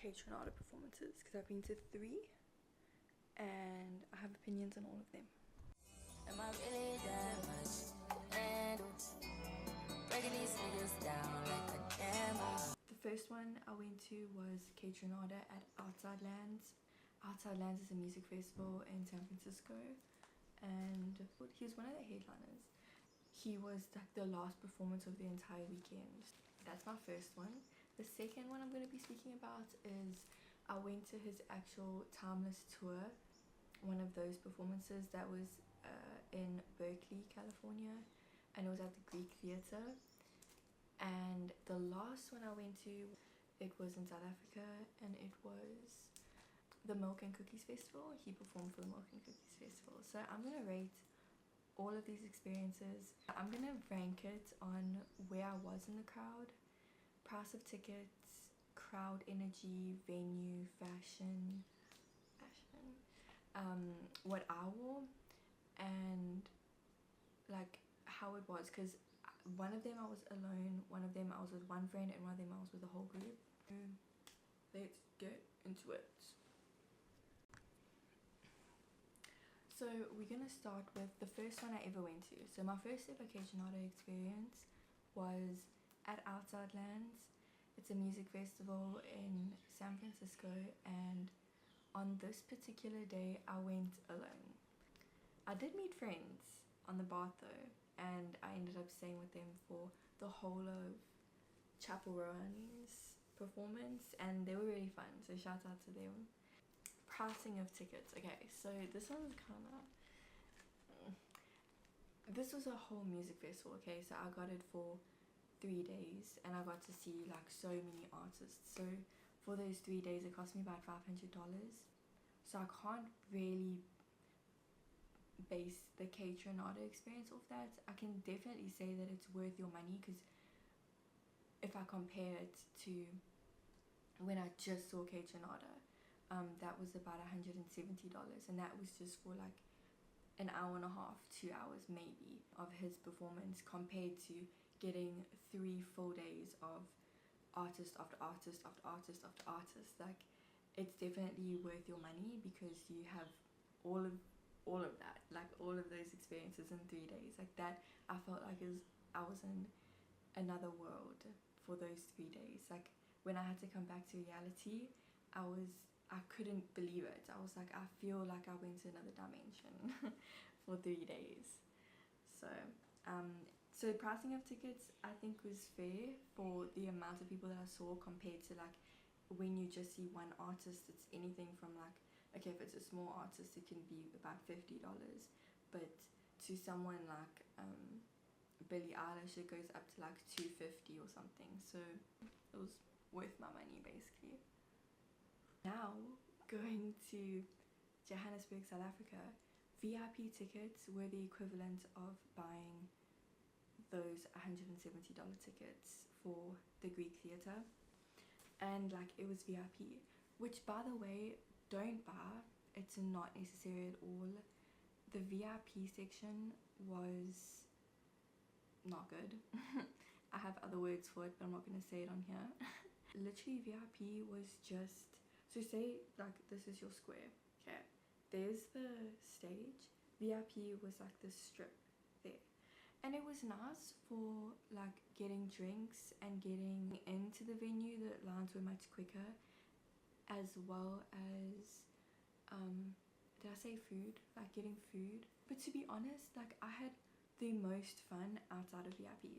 Kaytranada performances because I've been to 3 and I have opinions on all of them. Am I really that much to handle? Breaking these niggas down like a camel. The first one I went to was Kaytranada at Outside Lands. Outside Lands is a music festival in San Francisco, and he was one of the headliners. He was like the last performance of the entire weekend. That's my first one. The second one I'm going to be speaking about is I went to his actual Timeless tour, one of those performances that was in Berkeley, California, and it was at the Greek Theatre. And the last one I went to, it was in South Africa, and it was the Milk and Cookies Festival. He performed for the Milk and Cookies Festival. So I'm going to rate all of these experiences. I'm going to rank it on where I was in the crowd, price of tickets, crowd energy, venue, fashion, what I wore, and like how it was, because one of them I was alone, one of them I was with one friend, and one of them I was with the whole group. Let's get into it. So we're gonna start with the first one I ever went to. So my first ever Kaytranada experience was at Outside Lands. It's a music festival in San Francisco, and on this particular day I went alone. I did meet friends on the bath though, and I ended up staying with them for the whole of Chapel Rowan's performance, and they were really fun, so shout out to them. Pricing of tickets. Okay, so this one's kind of, this was a whole music festival. Okay, so I got it for 3 days, and I got to see like so many artists. So for those 3 days it cost me about $500, so I can't really base the Kaytranada experience off that. I can definitely say that it's worth your money, because if I compare it to when I just saw Kaytranada, that was about $170, and that was just for like an hour and a half, 2 hours maybe of his performance, compared to getting 3 full days of artist after artist after artist after artist. Like, it's definitely worth your money, because you have all of that, like all of those experiences in 3 days. Like that, I felt like I was in another world for those 3 days. Like when I had to come back to reality, I couldn't believe it. I was like, I feel like I went to another dimension for 3 days. So so pricing of tickets I think was fair for the amount of people that I saw, compared to like when you just see one artist. It's anything from like, okay, if it's a small artist it can be about $50, but to someone like Billie Eilish it goes up to like $250 or something. So it was worth my money basically. Now going to Johannesburg, South Africa, VIP tickets were the equivalent of buying those $170 tickets for the Greek Theatre, and like it was VIP, which by the way, don't buy. It's not necessary at all. The VIP section was not good. I have other words for it, but I'm not going to say it on here. Literally VIP was just, so say like this is your square, okay, there's the stage. VIP was like the strip there, and it was nice for like getting drinks and getting into the venue. The lines were much quicker, as well as did I say food? Like getting food. But to be honest, like I had the most fun outside of VIP.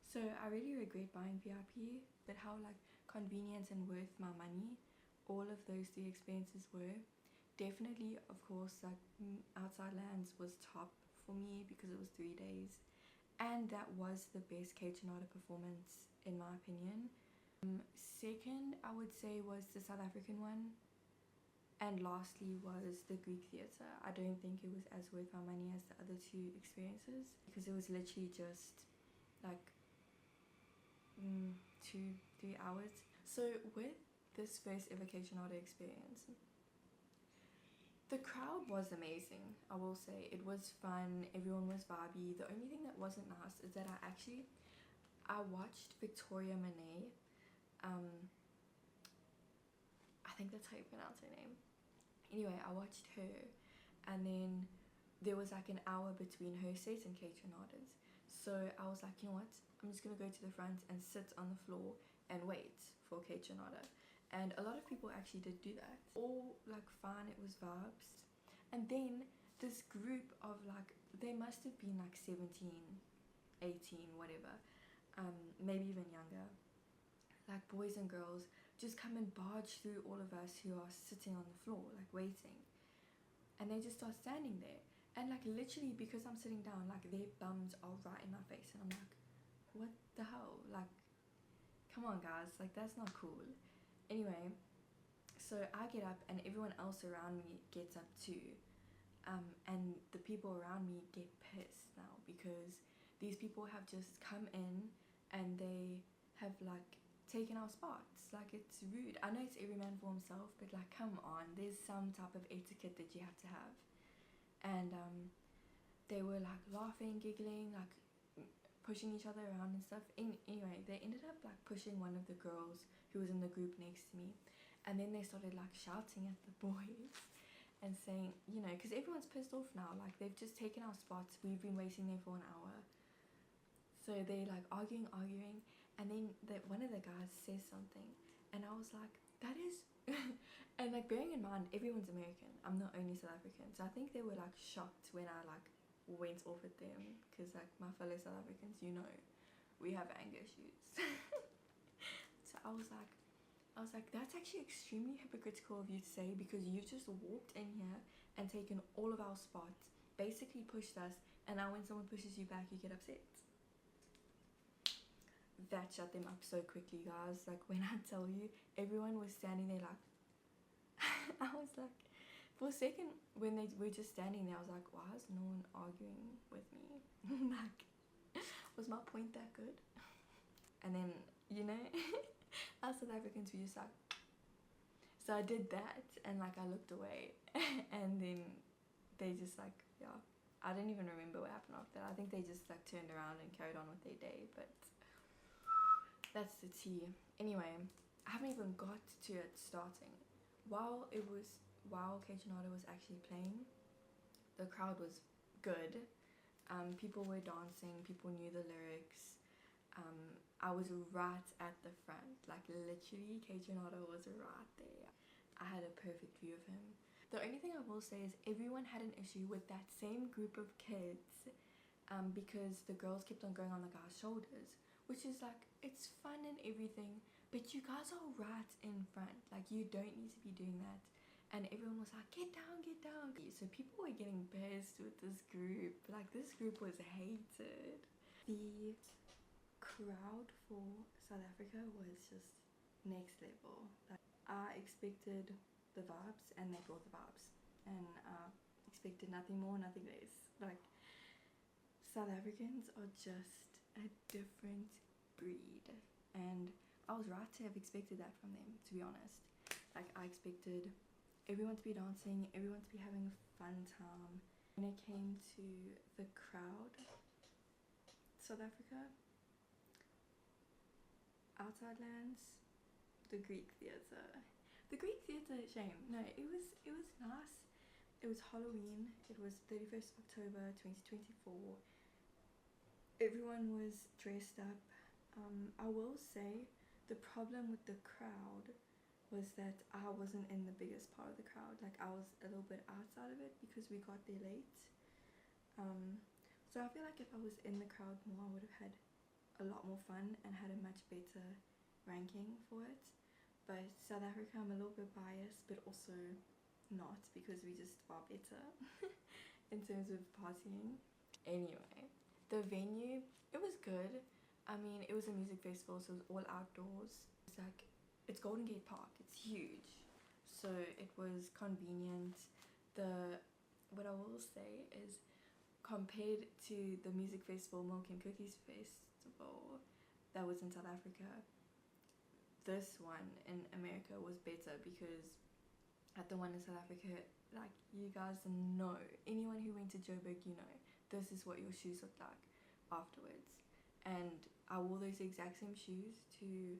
So I really regret buying VIP, but how like convenient and worth my money all of those 3 experiences were. Definitely, of course, like Outside Lands was top for me because it was 3 days, and that was the best Kaytranada performance in my opinion. Second I would say was the South African one, and lastly was the Greek Theatre. I don't think it was as worth my money as the other 2 experiences, because it was literally just like 2-3 hours. So with this first ever Kaytranada experience, the crowd was amazing. I will say it was fun, everyone was vibey. The only thing that wasn't nice is that I watched Victoria Monet I think that's how you pronounce her name. Anyway, I watched her, and then there was like an hour between her set and Kaytranada's. So I was like, you know what? I'm just gonna go to the front and sit on the floor and wait for Kaytranada. And a lot of people actually did do that. All like fine, it was vibes. And then this group of like, they must have been like 17, 18, whatever, maybe even younger, like boys and girls, just come and barge through all of us who are sitting on the floor, like waiting. And they just start standing there. And like literally, because I'm sitting down, like their bums are right in my face. And I'm like, what the hell? Like, come on guys, like that's not cool. Anyway, so I get up and everyone else around me gets up too. And the people around me get pissed now because these people have just come in and they have like taken our spots. Like, it's rude. I know it's every man for himself, but like, come on, there's some type of etiquette that you have to have. And they were like laughing, giggling, like pushing each other around and stuff. Anyway, they ended up like pushing one of the girls who was in the group next to me, and then they started like shouting at the boys and saying, you know, because everyone's pissed off now, like they've just taken our spots, we've been waiting there for an hour. So they like arguing, and then one of the guys says something, and I was like, that is and like, bearing in mind everyone's American, I'm the only South African, so I think they were like shocked when I like went off at them, because like my fellow South Africans, you know, we have anger issues. So I was like, that's actually extremely hypocritical of you to say, because you just walked in here and taken all of our spots, basically pushed us, and now when someone pushes you back, you get upset. That shut them up so quickly, guys. Like, when I tell you, everyone was standing there like I was like, for a second, when they were just standing there, I was like, why is no one arguing with me? Like, was my point that good? And then, you know, us South Africans were just like, so I did that, and like I looked away, and then they just like, yeah, I don't even remember what happened after that. I think they just like turned around and carried on with their day, but that's the tea. Anyway, I haven't even got to it starting. While Kaytranada was actually playing, the crowd was good. People were dancing, people knew the lyrics. I was right at the front, like literally Kaytranada was right there. I had a perfect view of him. The only thing I will say is everyone had an issue with that same group of kids, because the girls kept on going on the guy's shoulders, which is like, it's fun and everything, but you guys are right in front, like you don't need to be doing that. And everyone was like, get down, get down. So people were getting pissed with this group, like this group was hated. The crowd for South Africa was just next level. Like, I expected the vibes, and they brought the vibes, and expected nothing more, nothing less. Like, South Africans are just a different breed, and I was right to have expected that from them, to be honest. Like, I expected everyone to be dancing, everyone to be having a fun time. When it came to the crowd, South Africa, outside lands, the Greek theatre. The Greek theatre, shame. No, it was nice. It was Halloween. It was 31st October 2024. Everyone was dressed up. I will say the problem with the crowd was that I wasn't in the biggest part of the crowd. Like, I was a little bit outside of it because we got there late. So I feel like if I was in the crowd more, I would have had a lot more fun and had a much better ranking for it. But South Africa, I'm a little bit biased, but also not, because we just are better in terms of partying. Anyway, the venue, it was good. I mean, it was a music festival, so it was all outdoors. It's like, it's Golden Gate Park, it's huge, so it was convenient. What I will say is, compared to the music festival, Milk and Cookies Festival that was in South Africa, this one in America was better, because at the one in South Africa, like, you guys know, anyone who went to Jhb, you know, this is what your shoes look like afterwards. And I wore those exact same shoes to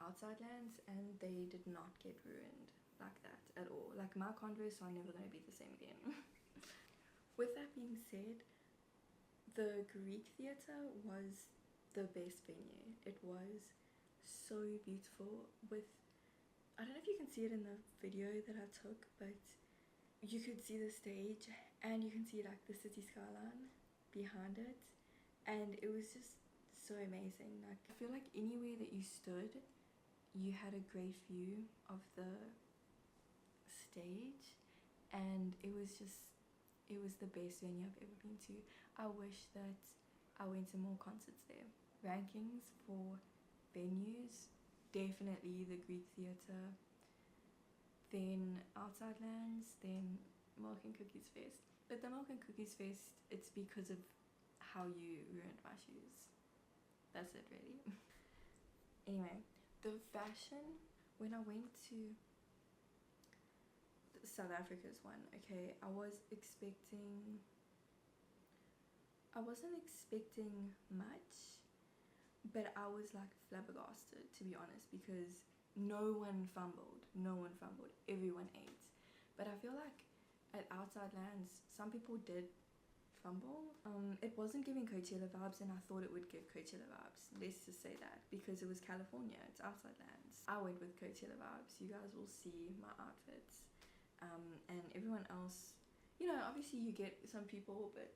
outside lands, and they did not get ruined like that at all. Like, my Converse are never going to be the same again. With that being said, the Greek theatre was the best venue. It was so beautiful. With, I don't know if you can see it in the video that I took, but you could see the stage and you can see like the city skyline behind it, and it was just so amazing. Like, I feel like anywhere that you stood, you had a great view of the stage, and it was the best venue I've ever been to. I wish that I went to more concerts there. Rankings for venues, definitely the Greek theatre, then Outside Lands, then Milk and Cookies Fest. But the Milk and Cookies Fest, it's because of how you ruined my shoes. That's it, really. Anyway, the fashion, when I went to South Africa's one, okay, I wasn't expecting much, but I was like flabbergasted, to be honest, because no one fumbled, everyone ate. But I feel like at Outside Lands, some people did fumble. It wasn't giving Coachella vibes, and I thought it would give Coachella vibes, let's just say that, because it was California, it's Outside Lands. I went with Coachella vibes. You guys will see my outfits, and everyone else, you know, obviously you get some people, but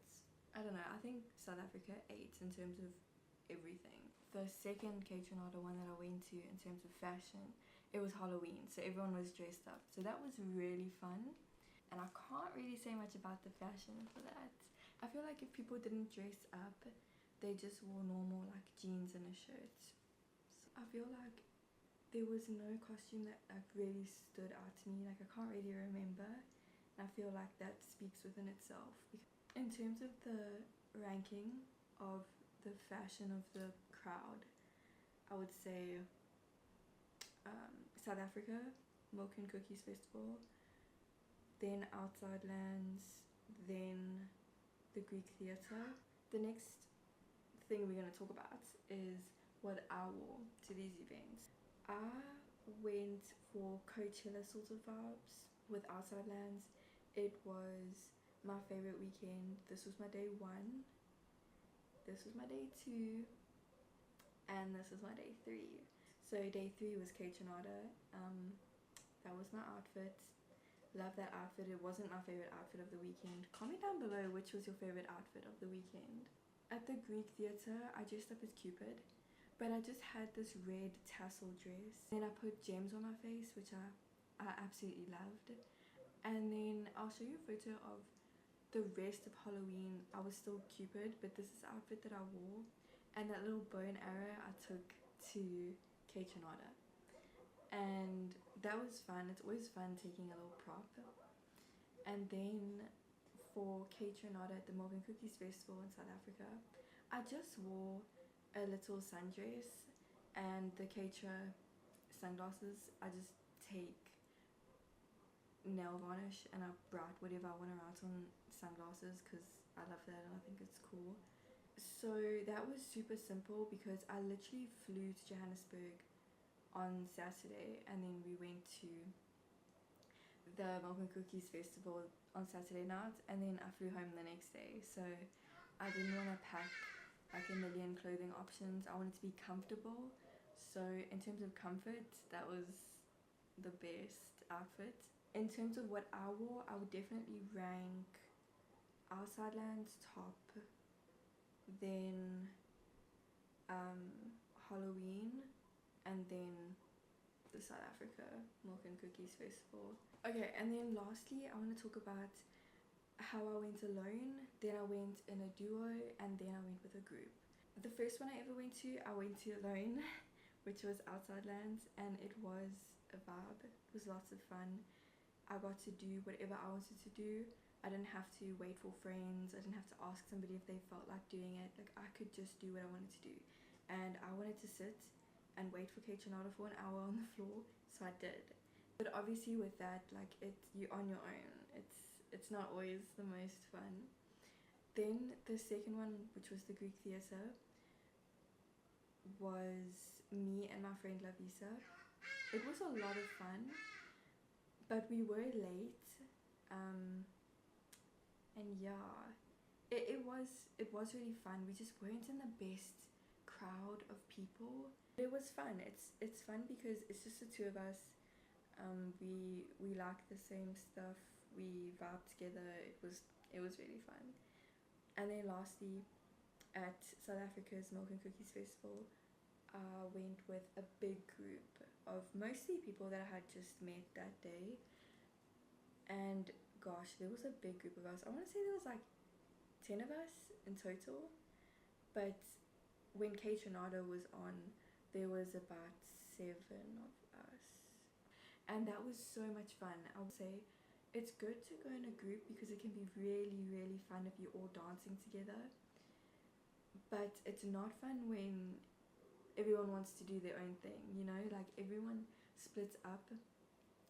I don't know, I think South Africa ate in terms of everything. The second Kaytranada one that I went to, in terms of fashion, it was Halloween, so everyone was dressed up, so that was really fun. And I can't really say much about the fashion for that. I feel like if people didn't dress up, they just wore normal like jeans and a shirt. So I feel like there was no costume that like really stood out to me. Like, I can't really remember, and I feel like that speaks within itself. In terms of the ranking of the fashion of the crowd, I would say South Africa, Milk and Cookies Festival, then Outside Lands, then the Greek theatre. The next thing we're going to talk about is what I wore to these events. I went for Coachella sort of vibes with Outside Lands. It was my favorite weekend. This was my day 1, this was my day 2, and this was my day 3. So day 3 was Kaytranada. That was my outfit. Love that outfit. It wasn't my favorite outfit of the weekend. Comment down below which was your favorite outfit of the weekend. At the Greek theatre, I dressed up as Cupid, but I just had this red tassel dress. Then I put gems on my face, which I absolutely loved. And then I'll show you a photo of the rest of Halloween. I was still Cupid, but this is the outfit that I wore. And that little bow and arrow I took to Kaytranada. And that was fun. It's always fun taking a little prop. And then for Kaytranada at the Milk and Cookies Festival in South Africa, I just wore a little sundress and the Kaytra sunglasses. I just take nail varnish and I write whatever I want to write on sunglasses because I love that and I think it's cool. So that was super simple because I literally flew to Johannesburg on Saturday, and then we went to the Milk and Cookies Festival on Saturday night, and then I flew home the next day. So I didn't want to pack like a million clothing options. I wanted to be comfortable. So in terms of comfort, that was the best outfit. In terms of what I wore, I would definitely rank Outside Lands top, then Halloween, and then the South Africa Milk and Cookies Festival. Okay, and then lastly, I want to talk about how I went alone, then I went in a duo, and then I went with a group. The first one I ever went to alone, which was Outside Lands, and it was a vibe. It was lots of fun. I got to do whatever I wanted to do. I didn't have to wait for friends. I didn't have to ask somebody if they felt like doing it. Like, I could just do what I wanted to do. And I wanted to sit and wait for Kaytranada for an hour on the floor, so I did. But obviously with that, like, you're on your own. It's not always the most fun. Then the second one, which was the Greek theatre, was me and my friend Lavisa. It was a lot of fun, but we were late. And yeah, it was really fun. We just weren't in the best crowd of people. It was fun. It's fun because it's just the two of us. We like the same stuff. We vibe together. It was really fun. And then lastly, at South Africa's Milk and Cookies Festival, I went with a big group of mostly people that I had just met that day. And gosh, there was a big group of us. I want to say there was like 10 of us in total. But when Kaytranada was on, there was about 7 of us. And that was so much fun. I would say it's good to go in a group because it can be really, really fun if you're all dancing together. But it's not fun when everyone wants to do their own thing, you know? Like everyone splits up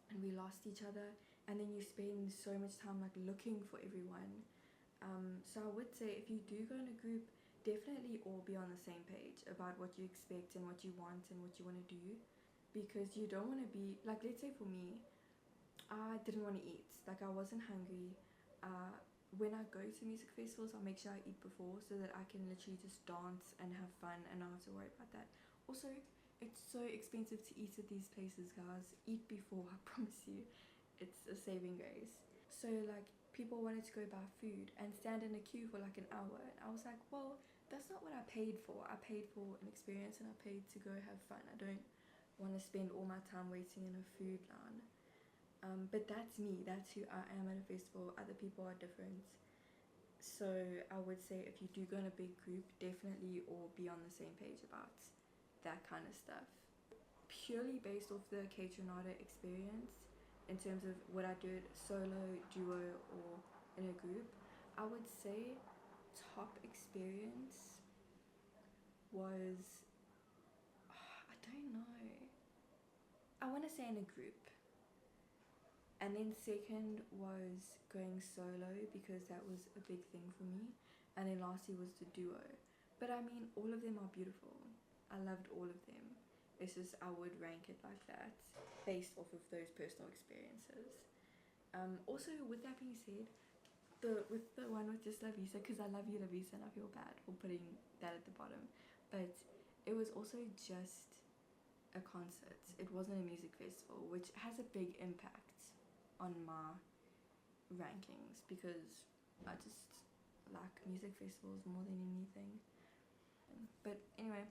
and we lost each other, and then you spend so much time like looking for everyone. So I would say if you do go in a group, definitely all be on the same page about what you expect and what you want and what you want to do, because you don't want to be like, let's say for me, I didn't want to eat, like I wasn't hungry. When I go to music festivals, I'll make sure I eat before so that I can literally just dance and have fun and not have to worry about that. Also, it's so expensive to eat at these places, guys. Eat before, I promise you. It's a saving grace. So like people wanted to go buy food and stand in a queue for like an hour, and I was like, well, that's not what I paid for. I paid for an experience and I paid to go have fun. I don't want to spend all my time waiting in a food line. But that's me, that's who I am at a festival. Other people are different. So I would say if you do go in a big group, definitely all be on the same page about that kind of stuff. Purely based off the Kaytranada experience, in terms of what I did solo, duo, or in a group, I would say top experience was, I don't know, I want to say in a group. And then second was going solo because that was a big thing for me. And then lastly was the duo. But I mean, all of them are beautiful. I loved all of them. It's just I would rank it like that based off of those personal experiences. Also, with that being said, with the one with just Lavisa, because I love you Lavisa and I feel bad for putting that at the bottom. But it was also just a concert. It wasn't a music festival, which has a big impact on my rankings because I just like music festivals more than anything. But anyway,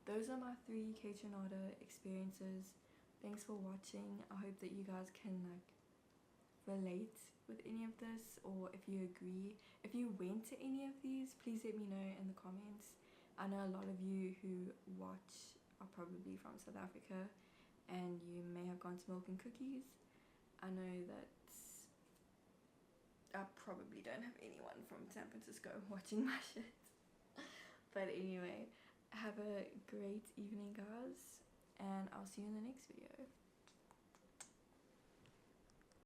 those are my 3 Kaytranada experiences. Thanks for watching. I hope that you guys can like relate with any of this, or if you agree. If you went to any of these, please let me know in the comments. I know a lot of you who watch are probably from South Africa and you may have gone to Milk and Cookies. I know that I probably don't have anyone from San Francisco watching my shit. But anyway, have a great evening, guys, and I'll see you in the next video.